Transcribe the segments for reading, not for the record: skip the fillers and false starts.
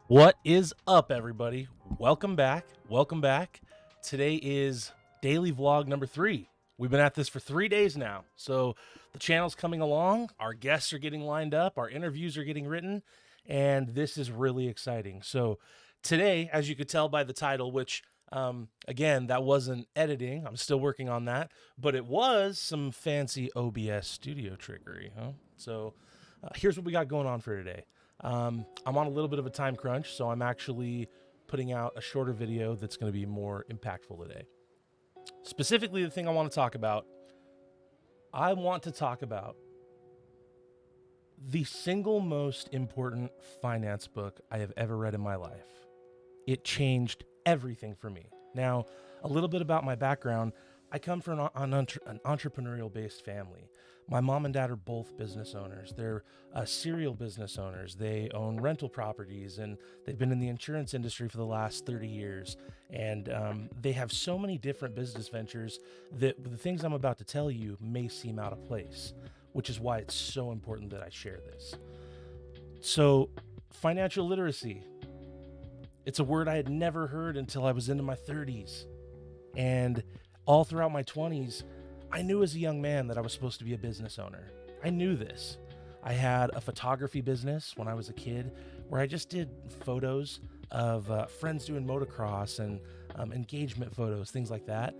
What is up, everybody? Welcome back. Welcome back. Today is daily vlog number 3. We've been at this for 3 days now. So the channel's coming along. Our guests are getting lined up. Our interviews are getting written. And this is really exciting. So today, as you could tell by the title, which again, that wasn't editing. I'm still working on that. But it was some fancy OBS studio trickery. So here's what we got going on for today. I'm on a little bit of a time crunch, so I'm actually putting out a shorter video that's going to be more impactful today. Specifically, the thing I want to talk about, the single most important finance book I have ever read in my life. It changed everything for me. Now, a little bit about my background. I come from an entrepreneurial based family. My mom and dad are both business owners. They're serial business owners. They own rental properties and they've been in the insurance industry for the last 30 years. And they have so many different business ventures that the things I'm about to tell you may seem out of place, which is why it's so important that I share this. So, financial literacy. It's a word I had never heard until I was into my 30s. And all throughout my 20s, I knew as a young man that I was supposed to be a business owner. I knew this. I had a photography business when I was a kid where I just did photos of friends doing motocross and engagement photos, things like that.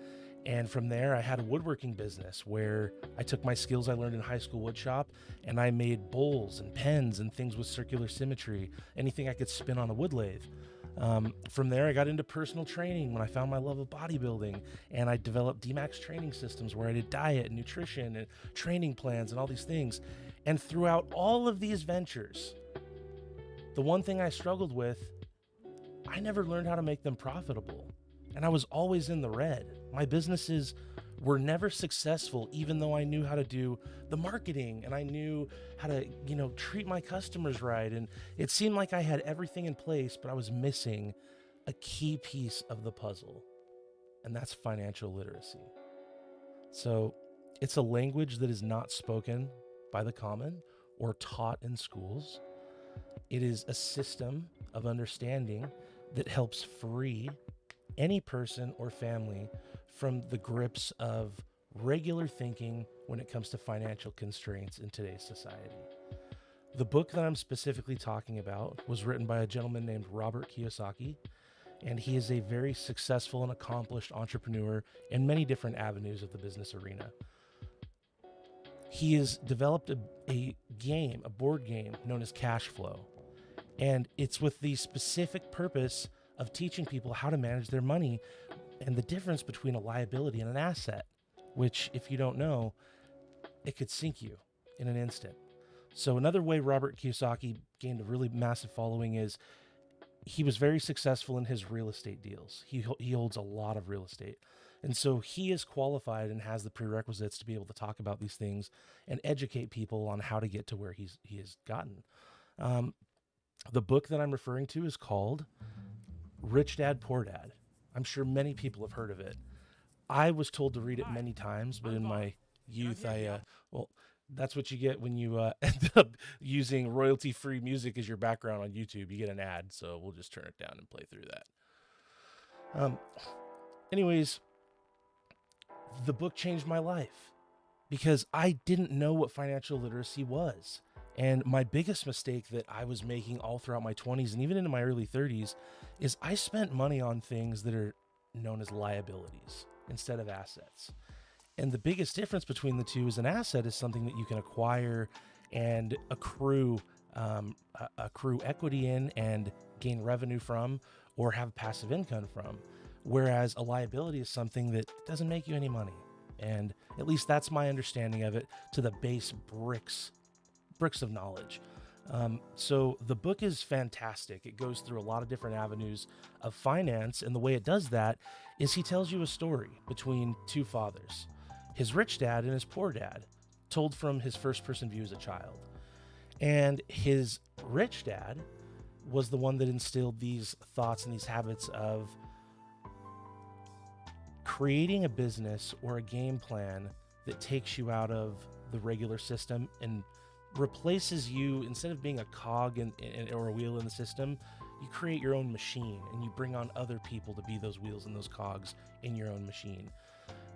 And from there, I had a woodworking business where I took my skills I learned in high school woodshop and I made bowls and pens and things with circular symmetry, anything I could spin on a wood lathe. From there, I got into personal training when I found my love of bodybuilding, and I developed DMAX training systems where I did diet and nutrition and training plans and all these things. And throughout all of these ventures, the one thing I struggled with, I never learned how to make them profitable. And I was always in the red. My businesses were never successful, even though I knew how to do the marketing and I knew how to, treat my customers right. And it seemed like I had everything in place, but I was missing a key piece of the puzzle, and that's financial literacy. So it's a language that is not spoken by the common or taught in schools. It is a system of understanding that helps free any person or family from the grips of regular thinking when it comes to financial constraints in today's society. The book that I'm specifically talking about was written by a gentleman named Robert Kiyosaki, and he is a very successful and accomplished entrepreneur in many different avenues of the business arena. He has developed a board game known as Cash Flow, and it's with the specific purpose of teaching people how to manage their money and the difference between a liability and an asset, which, if you don't know, it could sink you in an instant. So another way Robert Kiyosaki gained a really massive following is he was very successful in his real estate deals. He holds a lot of real estate. And so he is qualified and has the prerequisites to be able to talk about these things and educate people on how to get to where he has gotten. The book that I'm referring to is called Rich Dad, Poor Dad. I'm sure many people have heard of it. I was told to read it many times, but in my youth, that's what you get when you end up using royalty-free music as your background on YouTube. You get an ad, so we'll just turn it down and play through that. Anyways, the book changed my life because I didn't know what financial literacy was. And my biggest mistake that I was making all throughout my 20s and even into my early 30s is I spent money on things that are known as liabilities instead of assets. And the biggest difference between the two is an asset is something that you can acquire and accrue equity in and gain revenue from or have passive income from. Whereas a liability is something that doesn't make you any money. And at least that's my understanding of it to the base bricks of knowledge. So the book is fantastic. It goes through a lot of different avenues of finance. And the way it does that is he tells you a story between two fathers, his rich dad and his poor dad, told from his first person view as a child. And his rich dad was the one that instilled these thoughts and these habits of creating a business or a game plan that takes you out of the regular system and replaces you, instead of being a cog or a wheel in the system, you create your own machine and you bring on other people to be those wheels and those cogs in your own machine.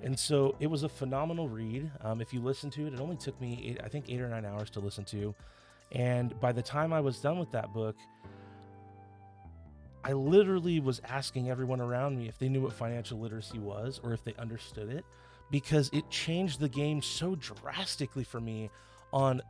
And so it was a phenomenal read. If you listen to it, it only took me, I think, 8 or 9 hours to listen to. And by the time I was done with that book, I literally was asking everyone around me if they knew what financial literacy was or if they understood it, because it changed the game so drastically for me on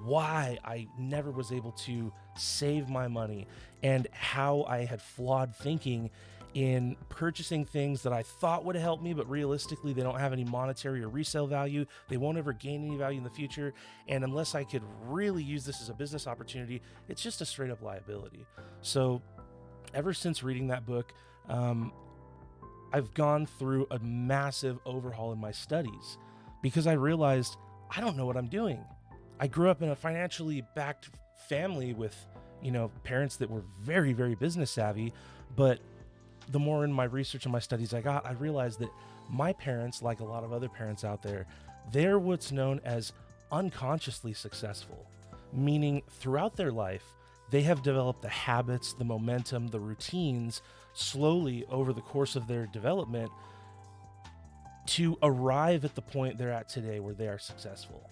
why I never was able to save my money and how I had flawed thinking in purchasing things that I thought would help me, but realistically, they don't have any monetary or resale value. They won't ever gain any value in the future. And unless I could really use this as a business opportunity, it's just a straight up liability. So ever since reading that book, I've gone through a massive overhaul in my studies because I realized I don't know what I'm doing. I grew up in a financially backed family with, parents that were very, very business savvy. But the more in my research and my studies I got, I realized that my parents, like a lot of other parents out there, they're what's known as unconsciously successful, meaning throughout their life, they have developed the habits, the momentum, the routines slowly over the course of their development to arrive at the point they're at today where they are successful.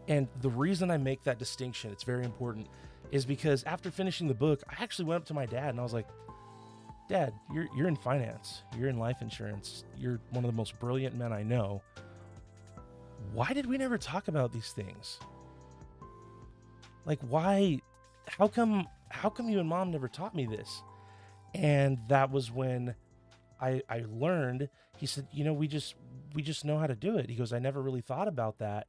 And the reason I make that distinction, it's very important, is because after finishing the book, I actually went up to my dad and I was like, Dad, you're in finance, you're in life insurance, you're one of the most brilliant men I know. Why did we never talk about these things? Like, why? How come you and Mom never taught me this? And that was when I learned. He said, we just know how to do it. He goes, I never really thought about that.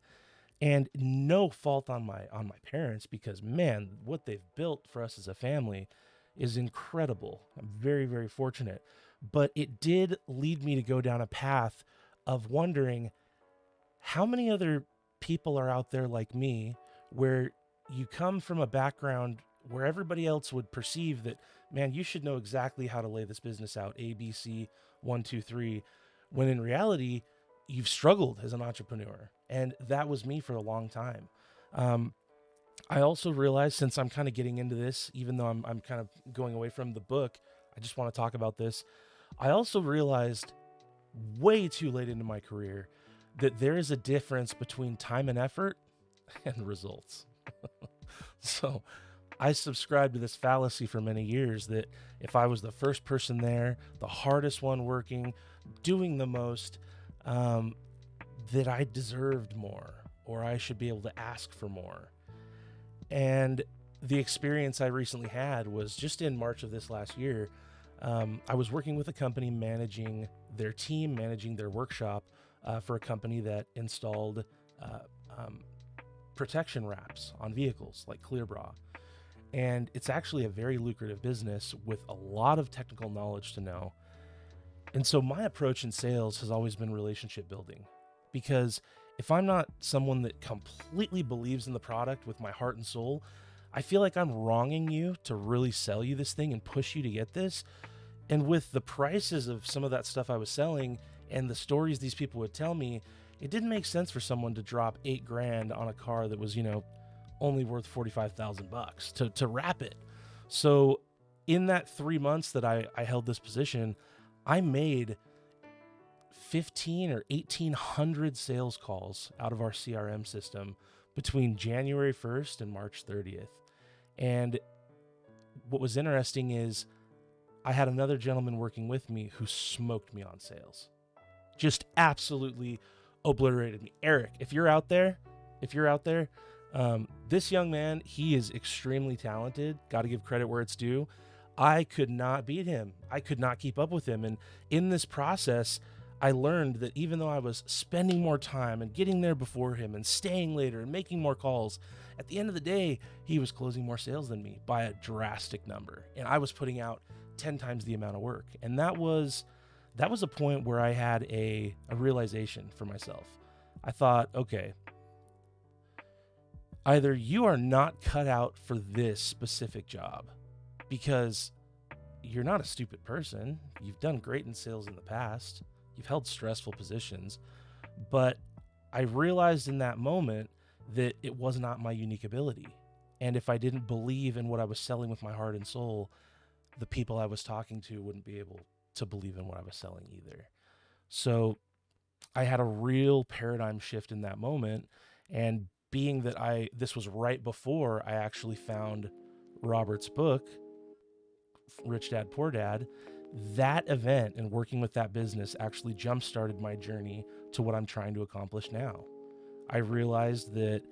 And no fault on my parents, because man, what they've built for us as a family is incredible. I'm very, very fortunate. But it did lead me to go down a path of wondering how many other people are out there like me, where you come from a background where everybody else would perceive that, man, you should know exactly how to lay this business out, A, B, C, 1, 2, 3, when in reality, you've struggled as an entrepreneur. And that was me for a long time. I also realized, since I'm kind of getting into this, even though I'm kind of going away from the book, I just want to talk about this. I also realized way too late into my career that there is a difference between time and effort and results. So I subscribed to this fallacy for many years that if I was the first person there, the hardest one working, doing the most, that I deserved more, or I should be able to ask for more. And the experience I recently had was just in March of this last year. I was working with a company managing their team, managing their workshop for a company that installed protection wraps on vehicles like ClearBra. And it's actually a very lucrative business with a lot of technical knowledge to know. And so my approach in sales has always been relationship building, because if I'm not someone that completely believes in the product with my heart and soul, I feel like I'm wronging you to really sell you this thing and push you to get this. And with the prices of some of that stuff I was selling and the stories these people would tell me, it didn't make sense for someone to drop $8,000 on a car that was, only worth $45,000 to wrap it. So in that 3 months that I held this position, I made 15 or 1,800 sales calls out of our CRM system between January 1st and March 30th. And what was interesting is I had another gentleman working with me who smoked me on sales. Just absolutely obliterated me. Eric, if you're out there, this young man, he is extremely talented. Got to give credit where it's due. I could not beat him. I could not keep up with him. And in this process, I learned that even though I was spending more time and getting there before him and staying later and making more calls, at the end of the day, he was closing more sales than me by a drastic number. And I was putting out 10 times the amount of work. And that was a point where I had a realization for myself. I thought, okay, either you are not cut out for this specific job, because you're not a stupid person. You've done great in sales in the past. You've held stressful positions. But I realized in that moment that it was not my unique ability. And if I didn't believe in what I was selling with my heart and soul, the people I was talking to wouldn't be able to believe in what I was selling either. So I had a real paradigm shift in that moment. And being that this was right before I actually found Robert's book, Rich Dad, Poor Dad, that event and working with that business actually jump-started my journey to what I'm trying to accomplish now. I realized that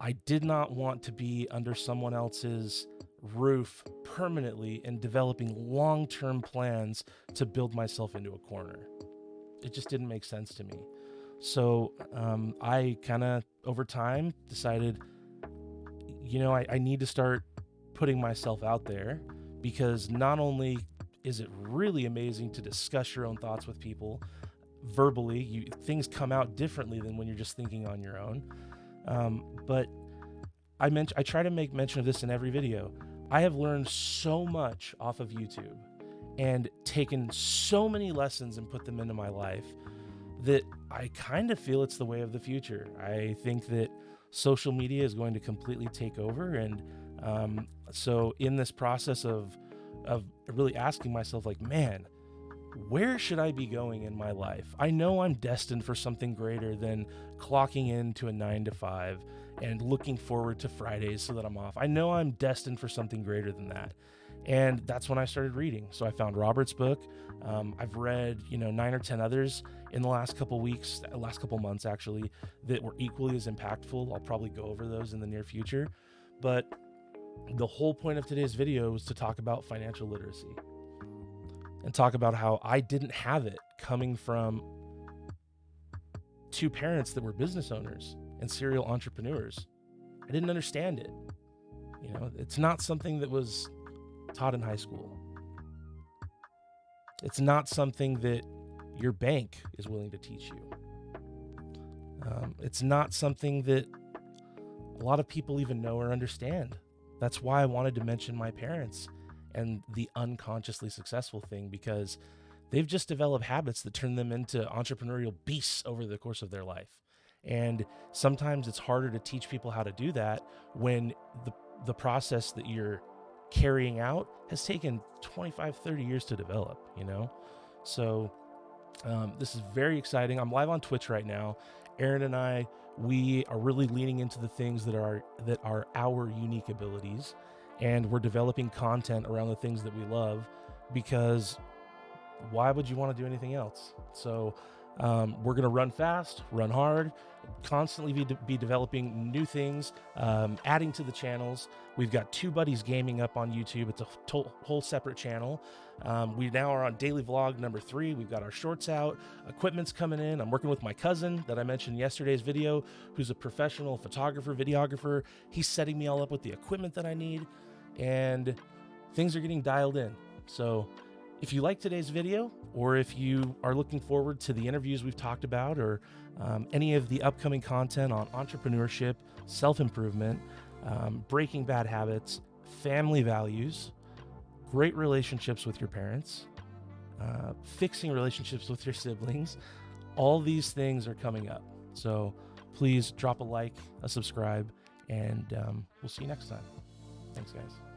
I did not want to be under someone else's roof permanently and developing long-term plans to build myself into a corner. It just didn't make sense to me. So I kind of, over time, decided, I need to start putting myself out there, because not only is it really amazing to discuss your own thoughts with people verbally, things come out differently than when you're just thinking on your own. But I try to make mention of this in every video. I have learned so much off of YouTube and taken so many lessons and put them into my life that I kind of feel it's the way of the future. I think that social media is going to completely take over. And so in this process of really asking myself, like, man, where should I be going in my life? I know I'm destined for something greater than clocking into a 9 to 5 and looking forward to Fridays so that I'm off. I know I'm destined for something greater than that. And that's when I started reading. So I found Robert's book. I've read, 9 or 10 others in the last couple months, actually, that were equally as impactful. I'll probably go over those in the near future. But the whole point of today's video was to talk about financial literacy and talk about how I didn't have it coming from two parents that were business owners and serial entrepreneurs. I didn't understand it. It's not something that was taught in high school. It's not something that your bank is willing to teach you. It's not something that a lot of people even know or understand. That's why I wanted to mention my parents and the unconsciously successful thing, because they've just developed habits that turn them into entrepreneurial beasts over the course of their life. And sometimes it's harder to teach people how to do that when the process that you're carrying out has taken 25, 30 years to develop, So this is very exciting. I'm live on Twitch right now. Aaron and I, we are really leaning into the things that are our unique abilities, and we're developing content around the things that we love, because why would you want to do anything else? So we're going to run fast, run hard, constantly be developing new things, adding to the channels. We've got Two Buddies Gaming up on YouTube. It's a whole separate channel. We now are on daily vlog number 3. We've got our shorts out. Equipment's coming in. I'm working with my cousin that I mentioned in yesterday's video, who's a professional photographer, videographer. He's setting me all up with the equipment that I need, and things are getting dialed in. So if you like today's video, or if you are looking forward to the interviews we've talked about, or any of the upcoming content on entrepreneurship, self-improvement, breaking bad habits, family values, great relationships with your parents, fixing relationships with your siblings, all these things are coming up. So please drop a like, a subscribe, and we'll see you next time. Thanks, guys.